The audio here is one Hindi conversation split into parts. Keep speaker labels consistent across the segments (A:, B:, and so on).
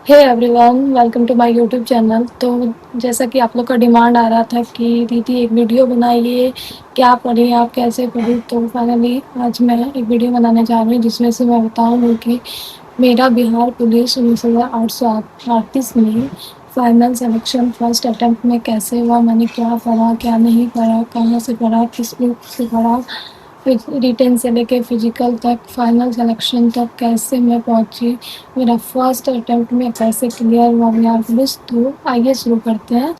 A: Hey everyone, welcome to my YouTube channel. तो जैसा कि आप लोग का डिमांड आ रहा था कि दीदी एक वीडियो बनाइए, क्या पढ़ी आप, कैसे पढ़ी, तो फाइनली आज मैं एक वीडियो बनाने जा रही हूँ जिसमें से मैं बताऊँगी कि मेरा बिहार पुलिस 1938 में फाइनल सिलेक्शन फर्स्ट अटेम्प्ट में कैसे हुआ, मैंने क्या पढ़ा, क्या नहीं पढ़ा, कहाँ से पढ़ा, किस बुक से पढ़ा, फिर रिटेन से लेके फिजिकल तक, फाइनल सिलेक्शन तक कैसे मैं पहुँची, मेरा फर्स्ट अटेम्प्ट में कैसे क्लियर हुआ बिहार पुलिस। तो आइए शुरू करते हैं,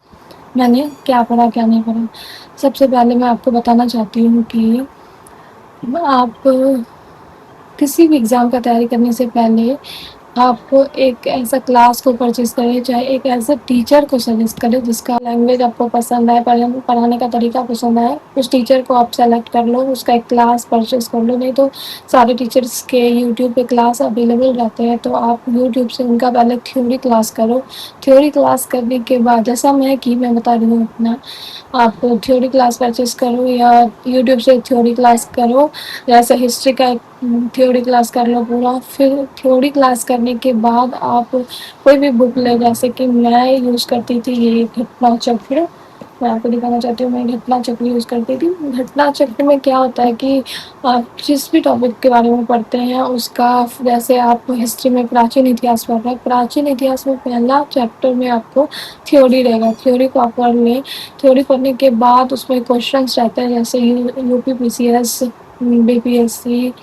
A: मैंने क्या पढ़ा क्या नहीं पढ़ा। सबसे पहले मैं आपको बताना चाहती हूँ कि आप किसी भी एग्ज़ाम का तैयारी करने से पहले आप एक ऐसा क्लास को परचेज़ करें, चाहे एक ऐसा टीचर को सजेस्ट करें जिसका लैंग्वेज आपको पसंद आए, पढ़ाने का तरीका पसंद आए। उस टीचर को आप सेलेक्ट कर लो, उसका एक क्लास परचेज़ कर लो। नहीं तो सारे टीचर्स के यूट्यूब पे क्लास अवेलेबल रहते हैं, तो आप यूट्यूब से उनका पहले थ्योरी क्लास करो। थ्योरी क्लास करने के बाद जैसा मैं बता रही हूँ अपना, आप थ्योरी क्लास परचेज़ करो या यूट्यूब से थ्योरी क्लास करो। जैसे हिस्ट्री का थ्योरी क्लास कर लो पूरा। फिर थ्योरी क्लास करने के बाद आप कोई भी बुक लें, जैसे कि मैं यूज़ करती थी ये घटना चक्र। मैं आपको दिखाना चाहती हूँ, मैं घटना चक्र यूज़ करती थी। घटना चक्र में क्या होता है कि आप जिस भी टॉपिक के बारे में पढ़ते हैं उसका, जैसे आप हिस्ट्री में प्राचीन इतिहास पढ़ रहे हैं, प्राचीन इतिहास में पहला चैप्टर में आपको थ्योरी रहेगा। थ्योरी को आप पढ़ लें। थ्योरी पढ़ने के बाद उसमें क्वेश्चंस रहते हैं, जैसे UP PCS, BPSC,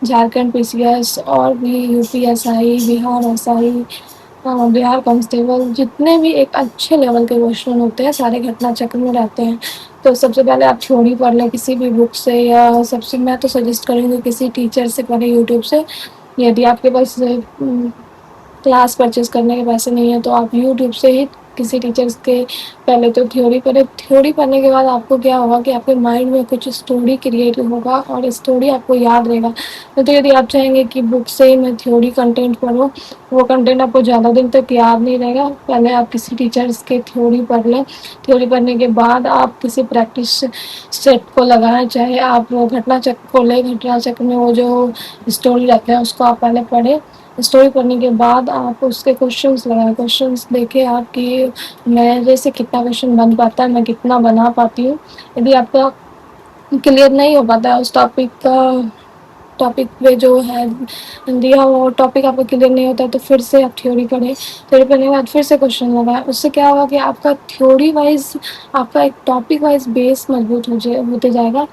A: Jharkhand PCS और भी UPSI, Bihar SI, Bihar constable, जितने भी एक अच्छे लेवल के क्वेश्चन होते हैं सारे घटना चक्र में रहते हैं। तो सबसे पहले आप थ्योरी पढ़ लें किसी भी बुक से, या सबसे मैं तो सजेस्ट करूँगी किसी टीचर से पढ़ें यूट्यूब से। यदि आपके पास क्लास परचेज करने के पैसे नहीं है तो आप यूट्यूब से ही किसी टीचर्स के पहले तो थ्योरी पढ़े। थ्योरी पढ़ने के बाद आपको क्या होगा कि आपके माइंड में कुछ स्टोरी क्रिएट होगा और स्टोरी आपको याद रहेगा। तो यदि आप चाहेंगे कि बुक से ही मैं थ्योरी कंटेंट पढूँ, वो कंटेंट आपको ज़्यादा दिन तक याद नहीं रहेगा। पहले आप किसी टीचर्स के थ्योरी पढ़ लें। थ्योरी पढ़ने के बाद आप किसी प्रैक्टिस सेट को लगाएं, चाहे आप घटना चक्र को लें। घटना चक्र में वो जो स्टोरी रहते हैं उसको आप पहले पढ़ें। स्टोरी पढ़ने के बाद आप उसके क्वेश्चंस लगाएं। क्वेश्चंस देखें आप कि मेरे से कितना क्वेश्चन बन पाता है, मैं कितना बना पाती हूँ। यदि आपका क्लियर नहीं हो पाता है उस टॉपिक पे जो है दिया वो टॉपिक आपको क्लियर नहीं होता है, तो फिर से आप थ्योरी पढ़ें। थ्योरी पढ़ने के बाद फिर से क्वेश्चन लगाएं। उससे क्या होगा कि आपका थ्योरी वाइज, आपका एक टॉपिक वाइज बेस मजबूत होते जाएगा।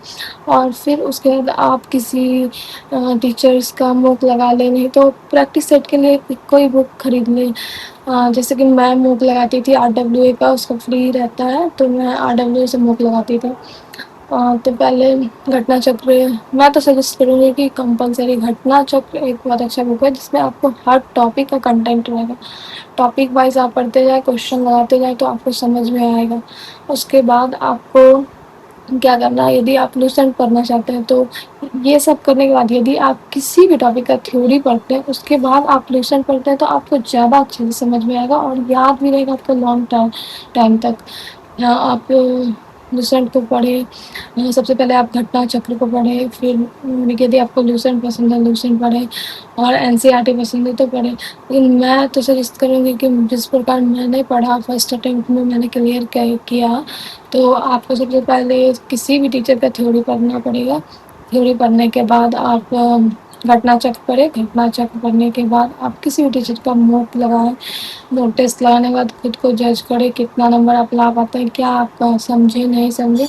A: और फिर उसके बाद आप किसी टीचर्स का मूक लगा लें, नहीं तो प्रैक्टिस सेट के लिए कोई बुक खरीद लें। जैसे कि मैं मूक लगाती थी RWA का, उसका फ्री रहता है, तो मैं RWA से मूक लगाती थी। तो पहले घटना चक्र मैं तो सजेस्ट करूँगी कि कंपलसरी घटना चक्र एक बहुत अच्छा बुक है जिसमें आपको हर टॉपिक का कंटेंट रहेगा। टॉपिक वाइज आप पढ़ते जाए, क्वेश्चन लगाते जाए, तो आपको समझ में आएगा। उसके बाद आपको क्या करना है, यदि आप लूसेंट पढ़ना चाहते हैं तो ये सब करने के बाद यदि आप किसी भी टॉपिक का थ्योरी पढ़ते हैं उसके बाद आप लूसेंट पढ़ते हैं तो आपको ज़्यादा अच्छे से समझ में आएगा और याद भी रहेगा आपको लॉन्ग टाइम तक। आप लूसेंट को पढ़ें। सबसे पहले आप घटना चक्र को पढ़ें, फिर यदि आपको लूसेंट पसंद है लूसेंट पढ़ें, और एनसीईआरटी पसंद है तो पढ़ें। लेकिन मैं तो सजेस्ट करूँगी कि जिस प्रकार मैंने पढ़ा फर्स्ट अटेम्प्ट में मैंने क्लियर किया, तो आपको सबसे पहले किसी भी टीचर का थ्योरी पढ़ना पड़ेगा। थ्योरी पढ़ने के बाद आप घटना चक्र पढ़ें। घटना चक्र पढ़ने के बाद आप किसी भी टीचर का मूक लगाएं। मूक टेस्ट लगाने के बाद खुद को जज करें कितना नंबर आप ला पाते हैं, क्या आप समझे नहीं समझे।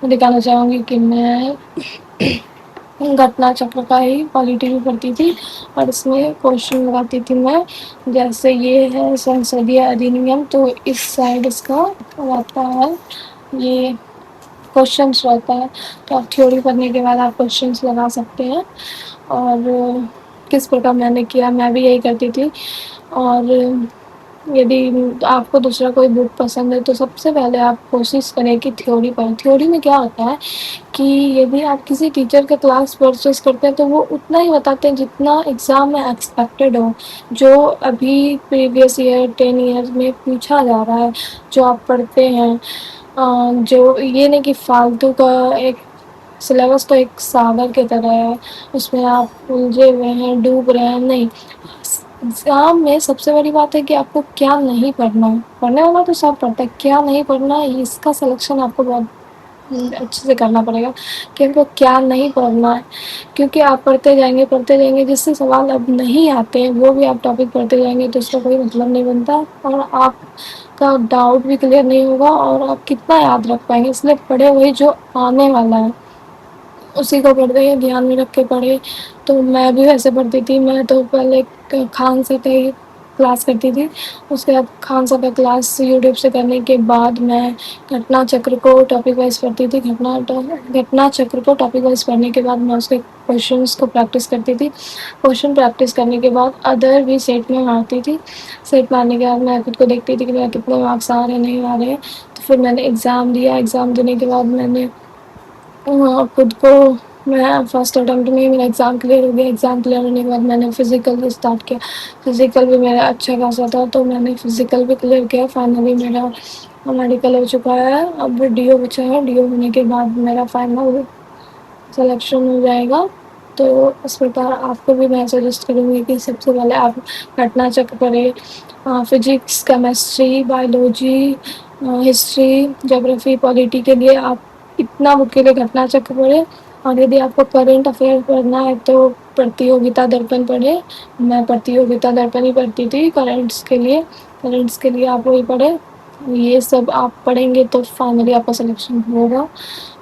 A: मैं दिखाना चाहूँगी कि मैं घटना चक्र का ही पॉलिटी भी पढ़ती थी और इसमें क्वेश्चन लगाती थी मैं। जैसे ये है संसदीय अधिनियम, तो इस साइड इसका रहता है, ये क्वेश्चंस रहता है। तो आप थ्योरी पढ़ने के बाद आप क्वेश्चंस लगा सकते हैं। और किस प्रकार मैंने किया, मैं भी यही करती थी। और यदि आपको दूसरा कोई बुक पसंद है तो सबसे पहले आप कोशिश करें कि थ्योरी पढ़ें। थ्योरी में क्या होता है कि यदि आप किसी टीचर का क्लास परचेस करते हैं तो वो उतना ही बताते हैं जितना एग्ज़ाम में एक्सपेक्टेड हो, जो अभी प्रीवियस ईयर 10 ईयर्स में पूछा जा रहा है, जो आप पढ़ते हैं। जो ये नहीं कि फालतू का एक सिलेबस तो एक सागर की तरह है, उसमें आप उलझे हुए हैं, डूब रहे हैं, नहीं। एग्ज़ाम में सबसे बड़ी बात है कि आपको क्या नहीं पढ़ना है। पढ़ने वाला तो सब पढ़ता है, क्या नहीं पढ़ना है इसका सिलेक्शन आपको बहुत अच्छे से करना पड़ेगा कि हमको क्या नहीं पढ़ना है। क्योंकि आप पढ़ते जाएँगे जिससे सवाल अब नहीं आते हैं वो भी आप टॉपिक पढ़ते जाएँगे तो उसका कोई मतलब नहीं बनता और आपका डाउट भी क्लियर नहीं होगा और आप कितना याद रख पाएँगे। इसलिए पढ़े वही जो आने वाला है, उसी को पढ़ते हैं, ध्यान में रख के पढ़े। तो मैं भी वैसे पढ़ती थी, मैं तो पहले खान सर का ही क्लास करती थी, उसके बाद खान सर का क्लास यूट्यूब से करने के बाद मैं घटना चक्र को टॉपिक वाइज़ पढ़ती थी। घटना चक्र को टॉपिक वाइज़ पढ़ने के बाद मैं उसके क्वेश्चंस को प्रैक्टिस करती थी। क्वेश्चन प्रैक्टिस करने के बाद अदर भी सेट में मारती थी। सेट मारने के बाद मैं खुद को देखती थी कि मेरा कितने मार्क्स आ रहे हैं, नहीं आ रहे हैं। तो फिर मैंने एग्ज़ाम दिया, एग्ज़ाम देने के बाद मैंने खुद को मैं फर्स्ट अटेम्प्ट में ही मेरा एग्ज़ाम क्लियर हो गया। एग्ज़ाम क्लियर होने के बाद मैंने फ़िज़िकल स्टार्ट किया। फ़िज़िकल भी मेरा अच्छा खासा था तो मैंने फ़िज़िकल भी क्लियर किया। फाइनली मेरा मेडिकल हो चुका है, अब डीओ बचा है। डीओ होने के बाद मेरा फाइनल सिलेक्शन हो जाएगा। तो इस प्रकार आपको भी मैं सजेस्ट करूँगी कि सबसे पहले आप घटना चक्र पढ़ें। Physics, chemistry, biology, history, geography, polity के लिए आप इतना बुक के लिए घटना चक्र पढ़ें। और यदि आपको करंट अफेयर पढ़ना है तो प्रतियोगिता दर्पण पढ़ें। मैं प्रतियोगिता दर्पण ही पढ़ती थी करंट्स के लिए। करंट्स के लिए आप वही पढ़ें। ये सब आप पढ़ेंगे तो फाइनली आपका सिलेक्शन होगा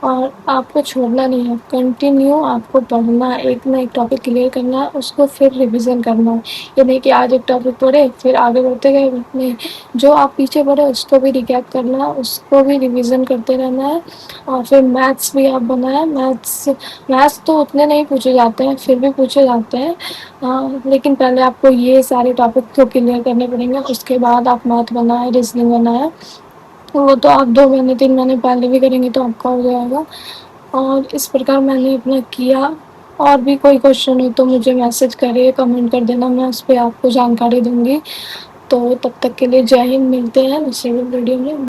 A: और आपको छोड़ना नहीं है, कंटिन्यू आपको पढ़ना है, एक ना एक टॉपिक क्लियर करना है, उसको फिर रिवीजन करना है। ये नहीं कि आज एक टॉपिक पढ़े फिर आगे बढ़ते गए, नहीं, जो आप पीछे पढ़े उसको भी रिकैप करना है, उसको भी रिवीजन करते रहना है। और फिर मैथ्स भी आप बनाएं। मैथ्स तो उतने नहीं पूछे जाते हैं, फिर भी पूछे जाते हैं। लेकिन पहले आपको ये सारे टॉपिक को क्लियर करने पड़ेंगे, उसके बाद आप मैथ बनाएं, रीजनिंग बनाएं। वो तो आप 2 महीने 3 महीने पहले भी करेंगे तो आपका हो जाएगा। और इस प्रकार मैंने अपना किया। और भी कोई क्वेश्चन हो तो मुझे मैसेज करिए, कमेंट कर देना, मैं उस पे आपको जानकारी दूँगी। तो तब तक के लिए जय हिंद, मिलते हैं दूसरी वीडियो में।